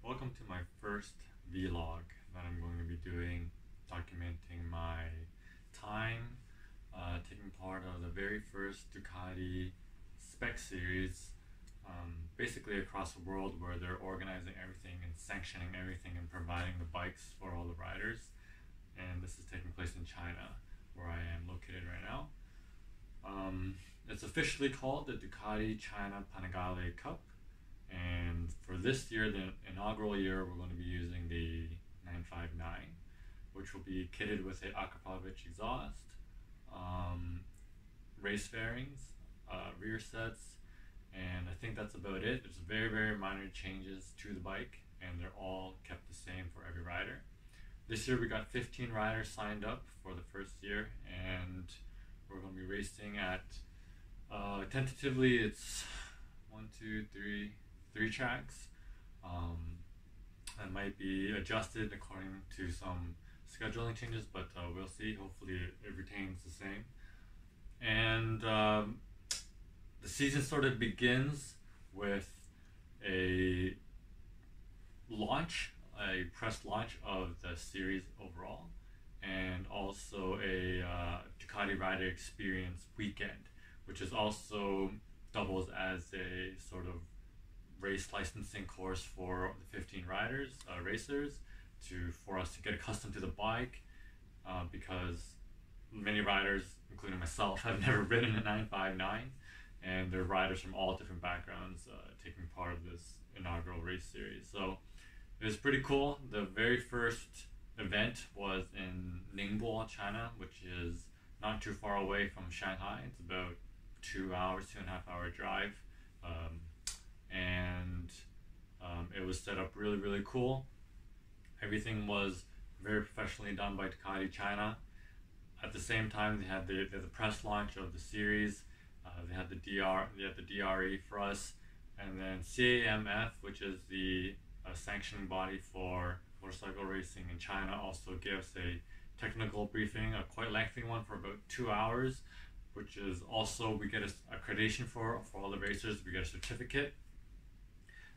Welcome to my first vlog that I'm going to be doing, documenting my time taking part of the very first Ducati spec series, basically across the world, where they're organizing everything and sanctioning everything and providing the bikes for all the riders. And this is taking place in China, where I am located right now. It's officially called the Ducati China Panigale Cup. And for this year, the inaugural year, we're going to be using the 959, which will be kitted with a Akrapovic exhaust, race fairings, rear sets, and I think that's about it. There's very, very minor changes to the bike, and they're all kept the same for every rider. This year we got 15 riders signed up for the first year, and we're going to be racing at, tentatively it's 3 tracks. That might be adjusted according to some scheduling changes, but we'll see. Hopefully it retains the same. And the season sort of begins with a press launch of the series overall, and also a Ducati Rider Experience weekend, which is also doubles as a sort of race licensing course for the 15 riders, racers, for us to get accustomed to the bike, because many riders, including myself, have never ridden a 959, and they're riders from all different backgrounds taking part of this inaugural race series. So it was pretty cool. The very first event was in Ningbo, China, which is not too far away from Shanghai. It's about 2 hours, 2.5 hour drive. It was set up really, really cool. Everything was very professionally done by Ducati China. At the same time, they had the press launch of the series. They had the DRE for us, and then CAMF, which is the sanctioning body for motorcycle racing in China, also gave us a technical briefing, a quite lengthy one for about 2 hours, which is also, we get accreditation for all the racers. We get a certificate,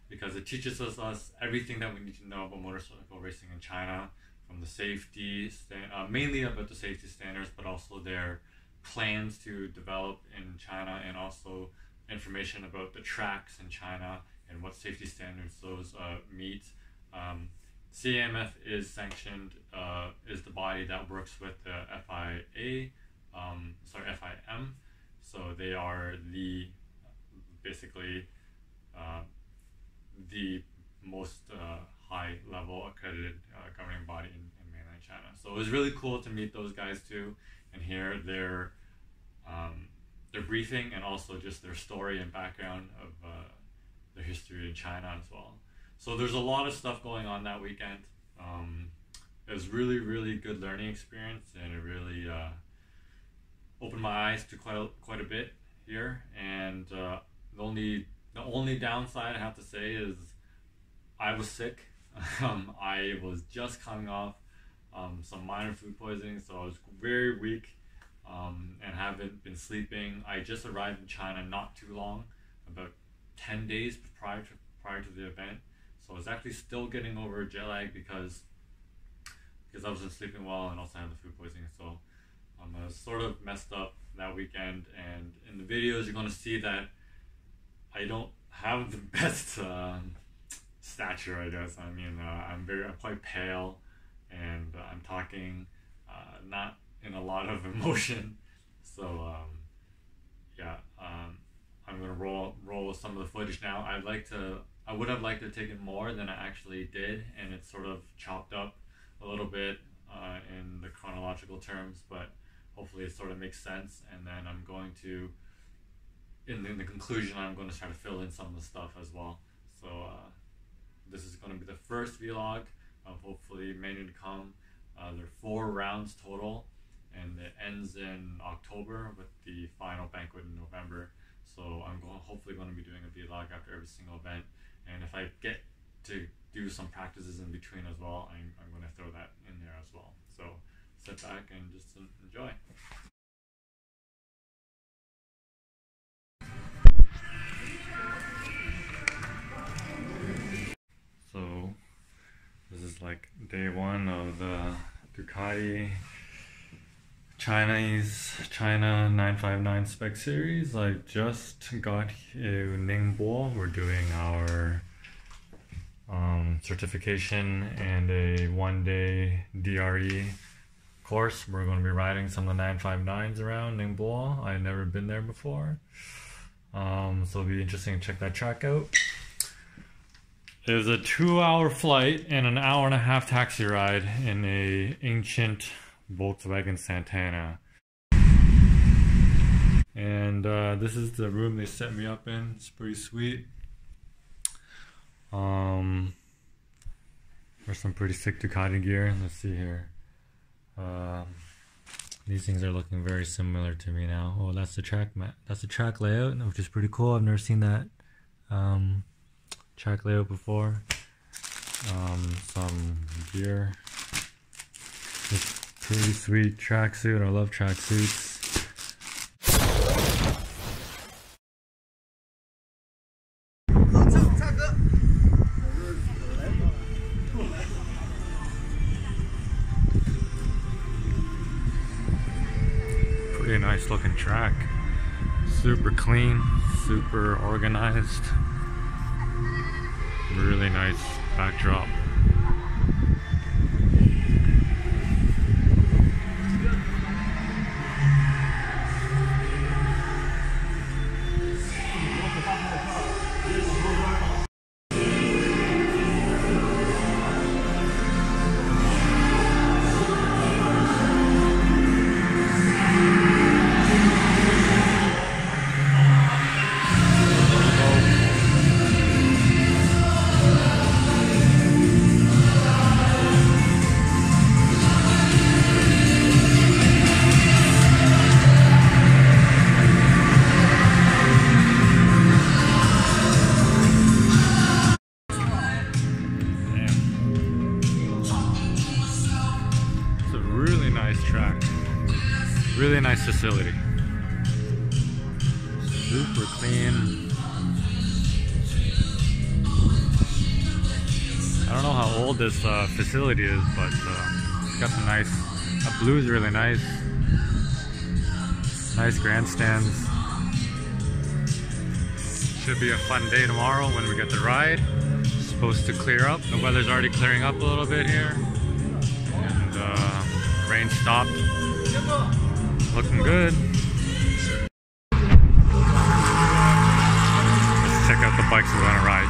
because it teaches us everything that we need to know about motorcycle racing in China, from the safety, mainly about the safety standards, but also their plans to develop in China, and also information about the tracks in China and what safety standards those meet. CAMF is sanctioned, is the body that works with the FIM. So they are basically the most high level accredited governing body in mainland China. So it was really cool to meet those guys too, and hear their briefing, and also just their story and background of their history in China as well. So there's a lot of stuff going on that weekend. It was really, really good learning experience, and it really opened my eyes to quite a bit here. And the only downside I have to say is I was sick. I was just coming off some minor food poisoning, so I was very weak, and haven't been sleeping. I just arrived in China not too long, about 10 days prior to the event, so I was actually still getting over jet lag because I wasn't sleeping well, and also had the food poisoning. So I was sort of messed up that weekend, and in the videos you're going to see that I don't have the best stature, I guess. I mean, I'm quite pale, and I'm talking not in a lot of emotion. So I'm gonna roll some of the footage now. I would have liked to take it more than I actually did, and it's sort of chopped up a little bit in the chronological terms, but hopefully it sort of makes sense. And then I'm going to, in the conclusion, I'm going to try to fill in some of the stuff as well. So this is going to be the first vlog of hopefully many to come. There are 4 rounds total, and it ends in October with the final banquet in November. So I'm hopefully going to be doing a vlog after every single event, and if I get to do some practices in between as well, I'm going to throw that in there as well. So sit back and just enjoy. So is like day one of the Ducati China 959 spec series. I just got in Ningbo. We're doing our certification and a 1-day DRE course. We're going to be riding some of the 959s around Ningbo. I've never been there before. So it'll be interesting to check that track out. It was a 2-hour flight and an 1.5-hour taxi ride in a ancient Volkswagen Santana. And this is the room they set me up in. It's pretty sweet. There's some pretty sick Ducati gear. Let's see here. These things are looking very similar to me now. Oh, that's the track that's the track layout, which is pretty cool. I've never seen that track layout before. Some gear. This pretty sweet tracksuit. I love tracksuits. Pretty nice looking track. Super clean, super organized. Really nice backdrop. Really nice facility. Super clean. I don't know how old this facility is, but it's got some nice. That blue is really nice. Nice grandstands. Should be a fun day tomorrow when we get the ride. It's supposed to clear up. The weather's already clearing up a little bit here, and rain stopped. Looking good. Let's check out the bikes we're gonna ride.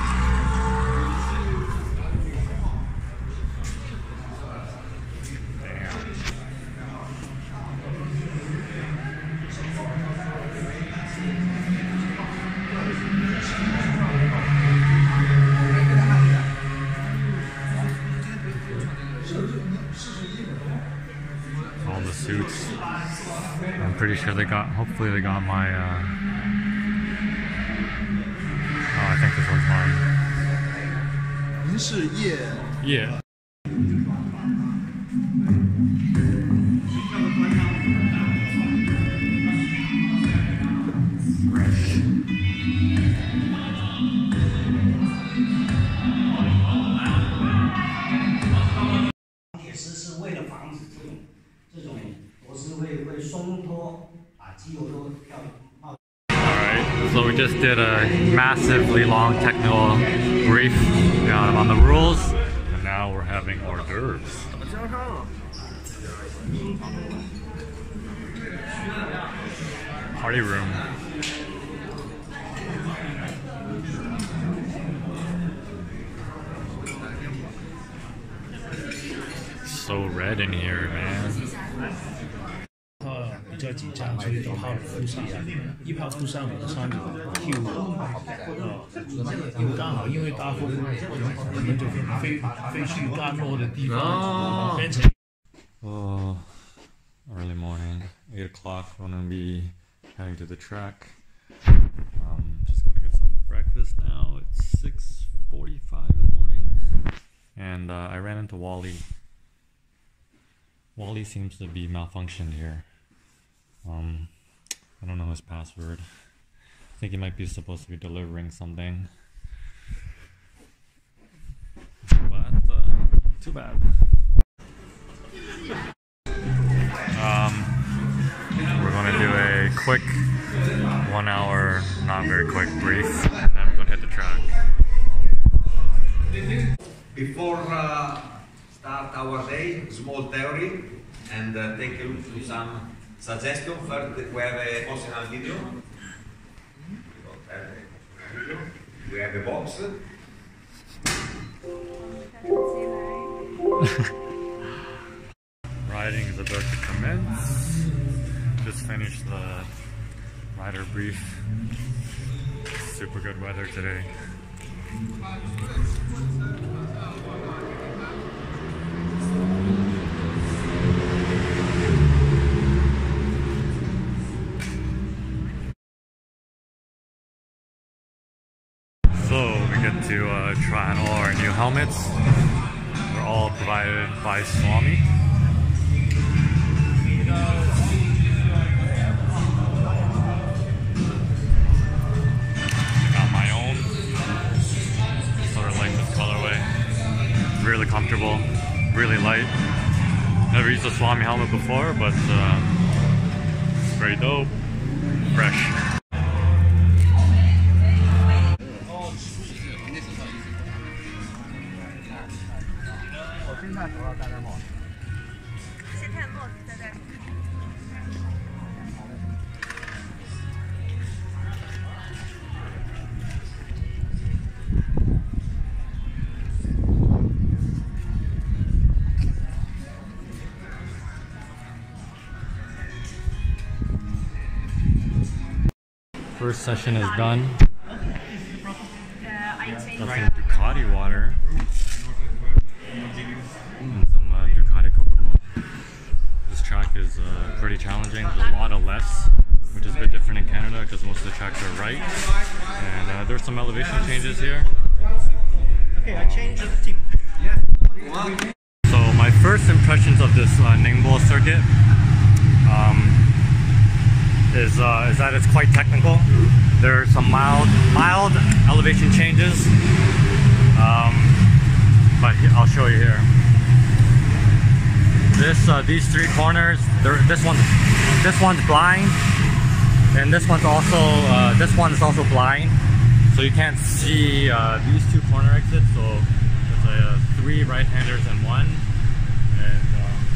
All the suits. I'm pretty sure they got, hopefully they got my, oh, I think this one's mine. Yeah. Alright, so we just did a massively long technical brief on the rules, and now we're having hors d'oeuvres. Party room. So red in here, man. 比较紧张，所以都泡出上来。一泡出上来，穿着 Q， 因为刚好因为大风，我们就飞去干落的地方，变成。Early morning, 8 o'clock. We're gonna be heading to the track. Just gonna get some breakfast now. It's 6:45 in the morning, and I ran into Wally. Wally seems to be malfunctioned here. I don't know his password. I think he might be supposed to be delivering something. But too bad. We're gonna do a quick 1 hour, not very quick brief, and then we're gonna hit the track. Before start our day, small theory, and take a look to some suggestions. First, we have a personal video. We have a box. Riding is about to commence. Just finished the rider brief. Super good weather today. So we get to try on all our new helmets. They're all provided by Swami. Got my own. Sort of like this colorway. Really comfortable, really light. Never used a Swami helmet before, but it's very dope. Fresh. First session is done. Got some Ducati water and some Ducati Coca-Cola. This track is pretty challenging. There's a lot of lefts, which is a bit different in Canada because most of the tracks are right. And there's some elevation changes here. Okay, I changed the team. So my first impressions of this Ningbo circuit is that it's quite technical. There are some mild elevation changes, but I'll show you here. These three corners, this one's blind, and this one's also blind, so you can't see these two corner exits. So there's three right-handers and one, and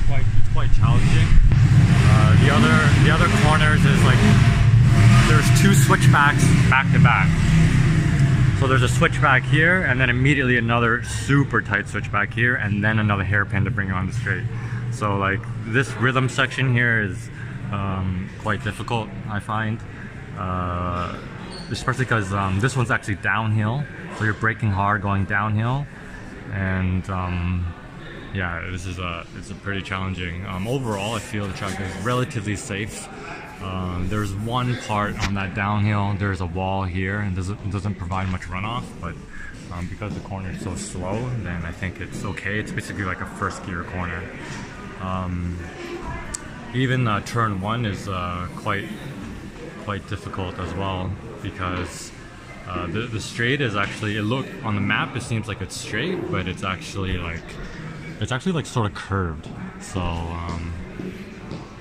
it's quite challenging. The other corners is like there's two switchbacks back to back. So there's a switchback here, and then immediately another super tight switchback here, and then another hairpin to bring you on the straight. So like this rhythm section here is quite difficult, I find, especially because this one's actually downhill, so you're braking hard going downhill, and yeah, it's a pretty challenging. Overall, I feel the track is relatively safe. There's one part on that downhill, there's a wall here, and it doesn't provide much runoff, but because the corner is so slow, then I think it's okay. It's basically like a first gear corner. Even turn one is quite difficult as well, because the straight is actually, on the map it seems like it's straight, but it's actually like sort of curved. So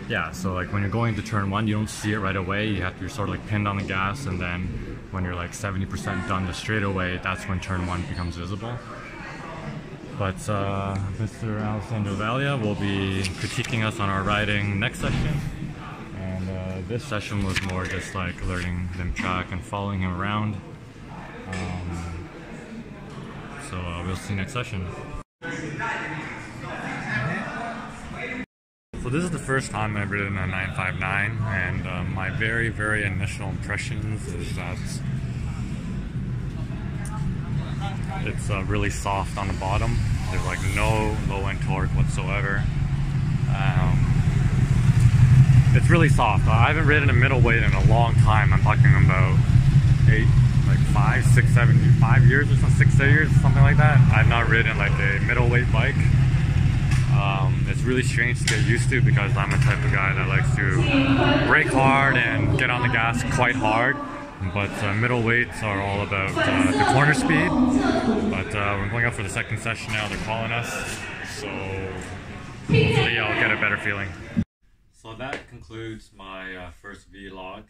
yeah, so like when you're going to turn one, you don't see it right away. You're sort of like pinned on the gas, and then when you're like 70% done the straightaway, that's when turn one becomes visible. But Mr. Alessandro Valia will be critiquing us on our riding next session, and this session was more just like learning the track and following him around. So we'll see you next session. So this is the first time I've ridden a 959, and my very initial impressions is that it's really soft on the bottom. There's like no low-end torque whatsoever. It's really soft. I haven't ridden a middleweight in a long time. I'm talking about 5, 6, 7, 5 years or something, 6 years, something like that. I've not ridden like a middleweight bike. It's really strange to get used to, because I'm the type of guy that likes to brake hard and get on the gas quite hard. But middleweights are all about the corner speed. But we're going up for the second session now. They're calling us. So hopefully I'll get a better feeling. So that concludes my first vlog.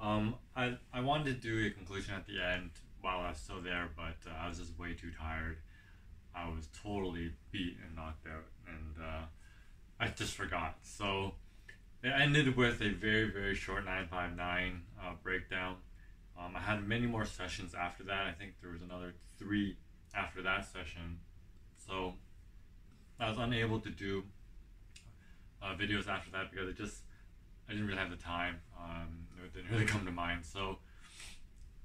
I wanted to do a conclusion at the end while I was still there, but I was just way too tired. I was totally beat and knocked out, and I just forgot. So it ended with a very, very short 959 breakdown. I had many more sessions after that. I think there was another 3 after that session. So I was unable to do videos after that because I didn't really have the time. It didn't really come to mind. So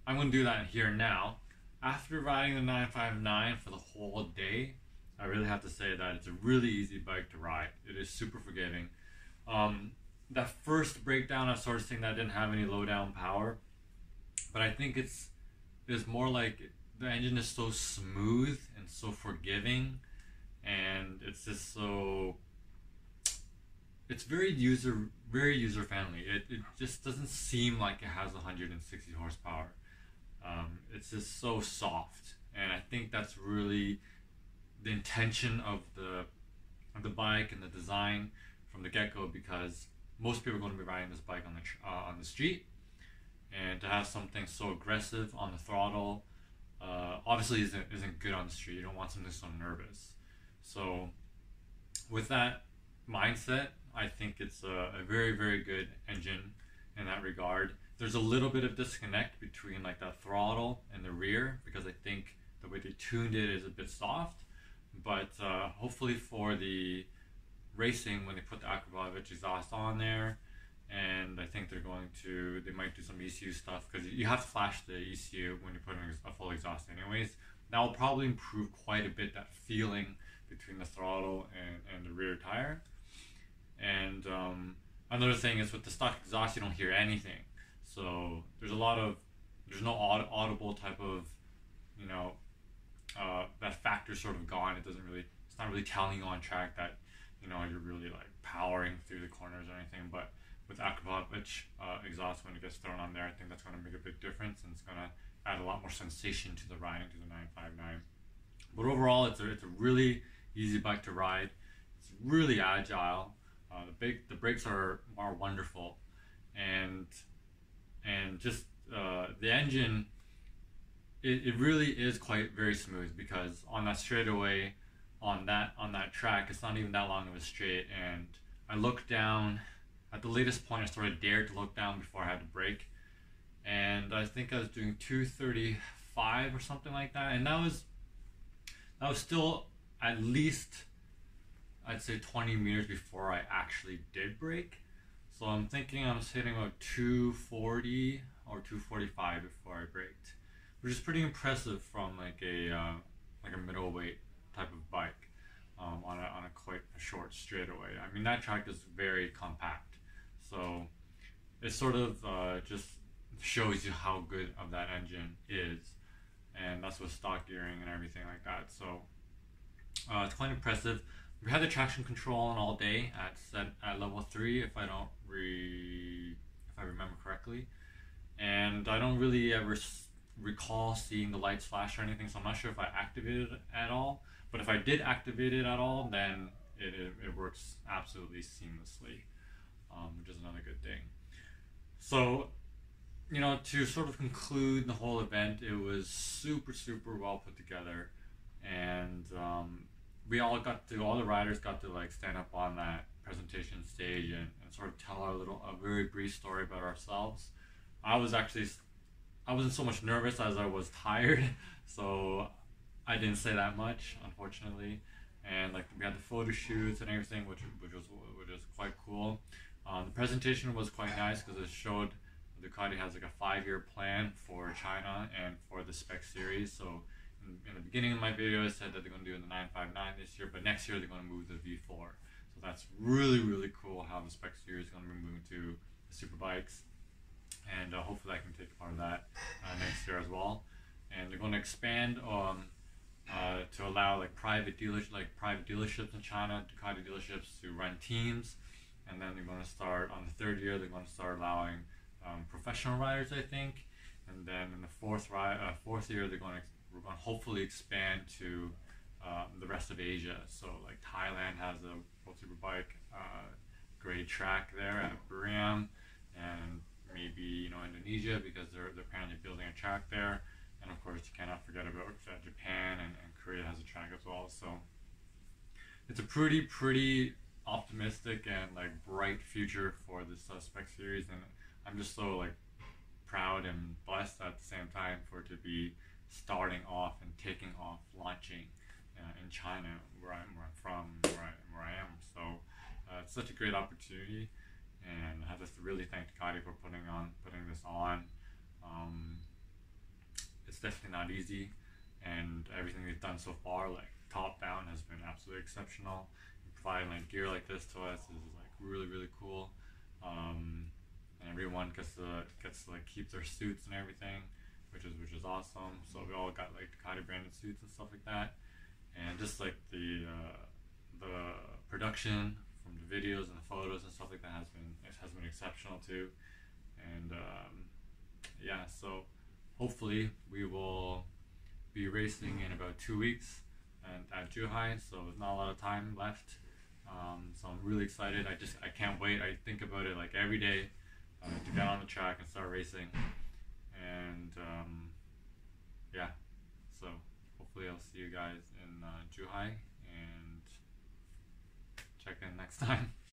I'm going to do that here now. After riding the 959 for the whole day, I really have to say that it's a really easy bike to ride. It is super forgiving. That first breakdown, I started saying that I didn't have any low down power, but I think it's more like the engine is so smooth and so forgiving, and it's just so, it's very user friendly. It just doesn't seem like it has 160 horsepower. It's just so soft, and I think that's really the intention of the bike and the design from the get-go, because most people are going to be riding this bike on the street, and to have something so aggressive on the throttle obviously isn't good on the street. You don't want something so nervous. So with that mindset, I think it's a very, very good engine in that regard. There's a little bit of disconnect between like that throttle and the rear, because I think the way they tuned it is a bit soft, but hopefully for the racing, when they put the Akrapovic exhaust on there, and I think they might do some ECU stuff, because you have to flash the ECU when you're putting a full exhaust anyways. That will probably improve quite a bit, that feeling between the throttle and the rear tire. And another thing is, with the stock exhaust, you don't hear anything. So there's no audible type of, that factor sort of gone. It's not really telling you on track that, you're really like powering through the corners or anything. But with Akrapovic exhaust, when it gets thrown on there, I think that's going to make a big difference, and it's going to add a lot more sensation to the riding, to the 959. But overall, it's a really easy bike to ride. It's really agile. The brakes are wonderful, and just the engine, it really is very smooth, because on that straightaway, on that track, it's not even that long of a straight, and I looked down at the latest point. I sort of dared to look down before I had to brake, and I think I was doing 235 or something like that, and that was still at least, I'd say, 20 meters before I actually did brake. So I'm thinking I was hitting about 240 or 245 before I braked, which is pretty impressive from like a middleweight type of bike on a quite a short straightaway. I mean, that track is very compact, so it sort of just shows you how good of that engine is, and that's with stock gearing and everything like that. So it's quite impressive. We had the traction control on all day at level 3, if I remember correctly, and I don't really ever recall seeing the lights flash or anything, so I'm not sure if I activated it at all. But if I did activate it at all, then it works absolutely seamlessly, which is another good thing. So, to sort of conclude the whole event, it was super, super well put together, and all the riders got to like stand up on that presentation stage and sort of tell a very brief story about ourselves. I wasn't so much nervous as I was tired, so I didn't say that much, unfortunately. And like, we had the photo shoots and everything, which was quite cool. The presentation was quite nice, because it showed Ducati has like a 5-year plan for China and for the spec series. So in the beginning of my video, I said that they're going to do the 959 this year, but next year they're going to move the V4. So that's really, really cool how the spec series is going to be moving to the super bikes, and hopefully I can take part of that next year as well. And they're going to expand to allow like private dealerships in China, Ducati dealerships, to run teams, and then they're going to start on the 3rd year. They're going to start allowing professional riders, I think, and then in the fourth year we're going to hopefully expand to the rest of Asia. So like Thailand has a World Superbike grade track there at Buriram, and maybe Indonesia, because they're apparently building a track there, and of course you cannot forget about Japan, and Korea has a track as well. So it's a pretty optimistic and like bright future for this spec series, and I'm just so like proud and blessed at the same time for it to be starting off and taking off, launching in China, where I'm from, where I am. So it's such a great opportunity, and I have to really thank Ducati for putting this on. It's definitely not easy, and everything they've done so far, like top down, has been absolutely exceptional. And providing like gear like this to us is like really cool. And everyone gets to like keep their suits and everything, which is awesome. So we all got like Ducati branded suits and stuff like that, and just like the production from the videos and the photos and stuff like that has been exceptional too. And yeah, so hopefully we will be racing in about 2 weeks and at Zhuhai, so there's not a lot of time left. So I'm really excited. I can't wait. I think about it like every day to get on the track and start racing. And yeah, so hopefully I'll see you guys in Zhuhai, and check in next time.